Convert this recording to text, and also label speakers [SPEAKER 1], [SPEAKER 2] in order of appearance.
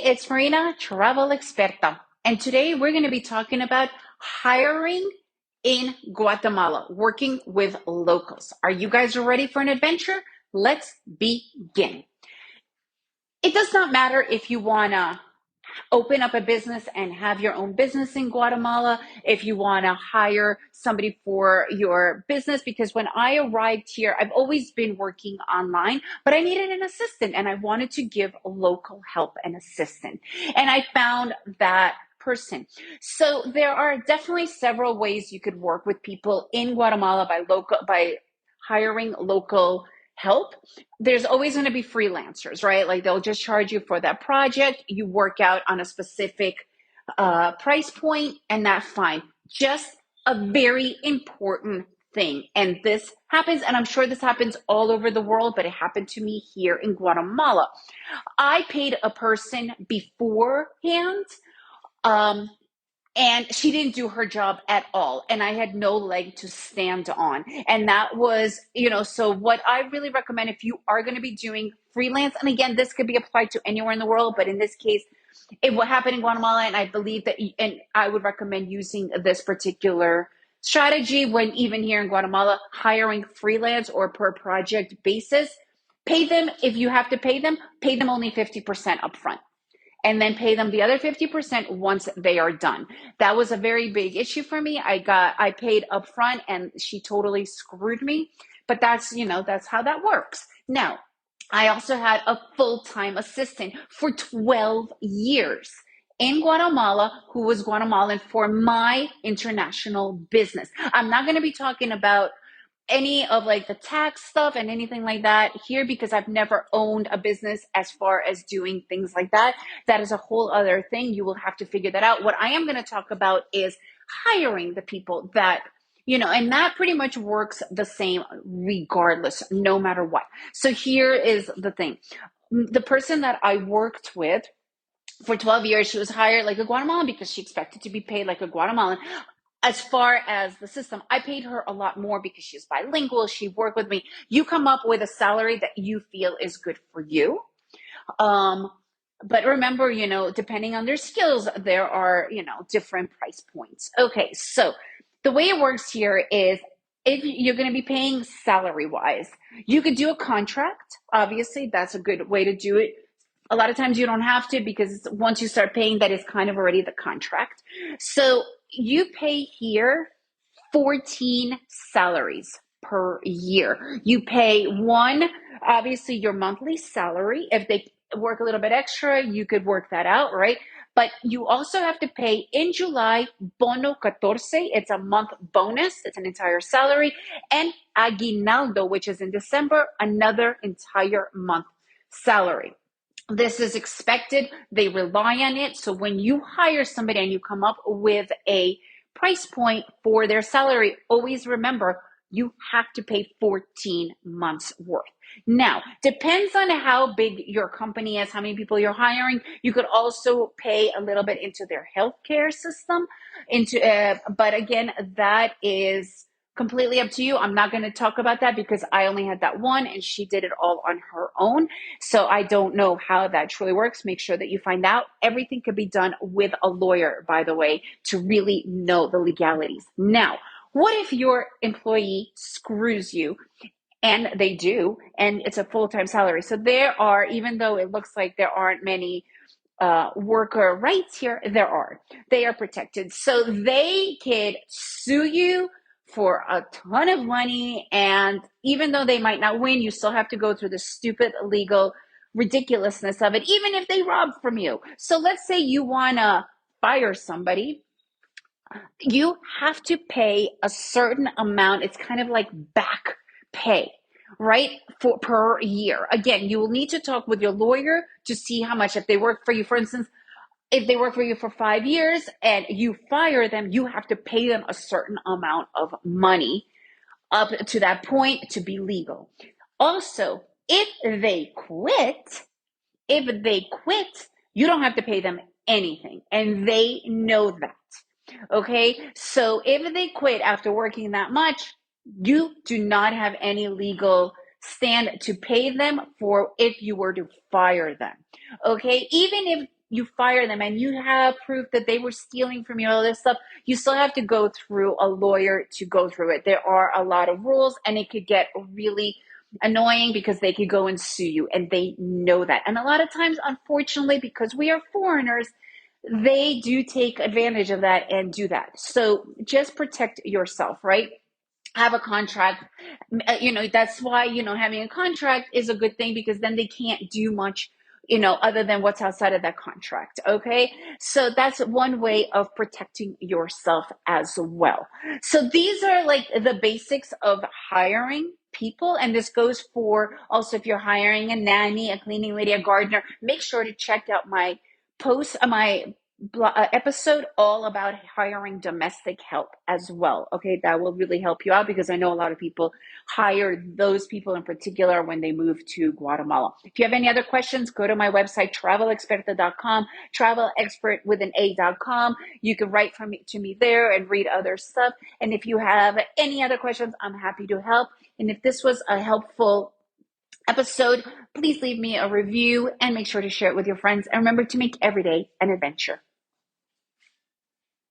[SPEAKER 1] it's Marina, travel experta. And today we're going to be talking about hiring in Guatemala, working with locals. Are you guys ready for an adventure? Let's begin. It does not matter if you want to open up a business and have your own business in Guatemala, if you want to hire somebody for your business, because when I arrived here, I've always been working online, but I needed an assistant and I wanted to give local help and assistance. And I found that person. So there are definitely several ways you could work with people in Guatemala by hiring local help. There's always going to be freelancers, right? Like they'll just charge you for that project. You work out on a specific price point, and that's fine. Just a very important thing. And this happens, and I'm sure this happens all over the world, but it happened to me here in Guatemala. I paid a person beforehand. Um, and she didn't do her job at all, and I had no leg to stand on. And that was, so what I really recommend if you are going to be doing freelance, and again, this could be applied to anywhere in the world, but in this case it what happened in Guatemala, and I believe that, and I would recommend using this particular strategy when even here in Guatemala, hiring freelance or per project basis. Pay them, if you have to pay them only 50% upfront, and then pay them the other 50% once they are done. That was a very big issue for me. I paid upfront and she totally screwed me, but that's how that works. Now, I also had a full-time assistant for 12 years in Guatemala who was Guatemalan for my international business. I'm not going to be talking about any of like the tax stuff and anything like that here because I've never owned a business as far as doing things like that. That is a whole other thing. You will have to figure that out. What I am going to talk about is hiring the people that, and that pretty much works the same regardless, no matter what. So here is the thing. The person that I worked with for 12 years, she was hired like a Guatemalan because she expected to be paid like a Guatemalan. As far as the system, I paid her a lot more because she's bilingual. She worked with me. You come up with a salary that you feel is good for you. But remember, depending on their skills, there are, different price points. Okay, so the way it works here is if you're going to be paying salary wise, you could do a contract. Obviously, that's a good way to do it. A lot of times you don't have to because once you start paying, that is kind of already the contract. So you pay here 14 salaries per year. You pay one, obviously your monthly salary. If they work a little bit extra, you could work that out, right? But you also have to pay in July, bono 14. It's a month bonus. It's an entire salary. And aguinaldo, which is in December, another entire month salary. This is expected. They rely on it. So when you hire somebody and you come up with a price point for their salary, always remember you have to pay 14 months worth. Now, depends on how big your company is, how many people you're hiring. You could also pay a little bit into their healthcare system. But again, that is completely up to you. I'm not going to talk about that because I only had that one and she did it all on her own. So I don't know how that truly works. Make sure that you find out. Everything could be done with a lawyer, by the way, to really know the legalities. Now, what if your employee screws you? And they do, and it's a full-time salary. So there are, even though it looks like there aren't many worker rights here, there are. They are protected. So they could sue you for a ton of money, and even though they might not win, you still have to go through the stupid legal ridiculousness of it, even if they rob from you. So let's say you want to fire somebody. You have to pay a certain amount. It's kind of like back pay, right? Per year. Again, you will need to talk with your lawyer to see how much. If they work for you, for instance, if they work for you for 5 years and you fire them, you have to pay them a certain amount of money up to that point to be legal. Also, if they quit, you don't have to pay them anything, and they know that. Okay, so if they quit after working that much, you do not have any legal stand to pay them for if you were to fire them. Okay, even if you fire them and you have proof that they were stealing from you, all this stuff, you still have to go through a lawyer to go through it. There are a lot of rules, and it could get really annoying because they could go and sue you, and they know that. And a lot of times, unfortunately, because we are foreigners, they do take advantage of that and do that. So just protect yourself, right? Have a contract. That's why, having a contract is a good thing, because then they can't do much, other than what's outside of that contract. Okay. So that's one way of protecting yourself as well. So these are like the basics of hiring people. And this goes for also if you're hiring a nanny, a cleaning lady, a gardener. Make sure to check out my post, my episode all about hiring domestic help as well. Okay, that will really help you out, because I know a lot of people hire those people in particular when they move to Guatemala. If you have any other questions, go to my website, travelexperta.com, travel expert with an A.com. You can write to me there and read other stuff. And if you have any other questions, I'm happy to help. And if this was a helpful episode, please leave me a review and make sure to share it with your friends. And remember to make every day an adventure.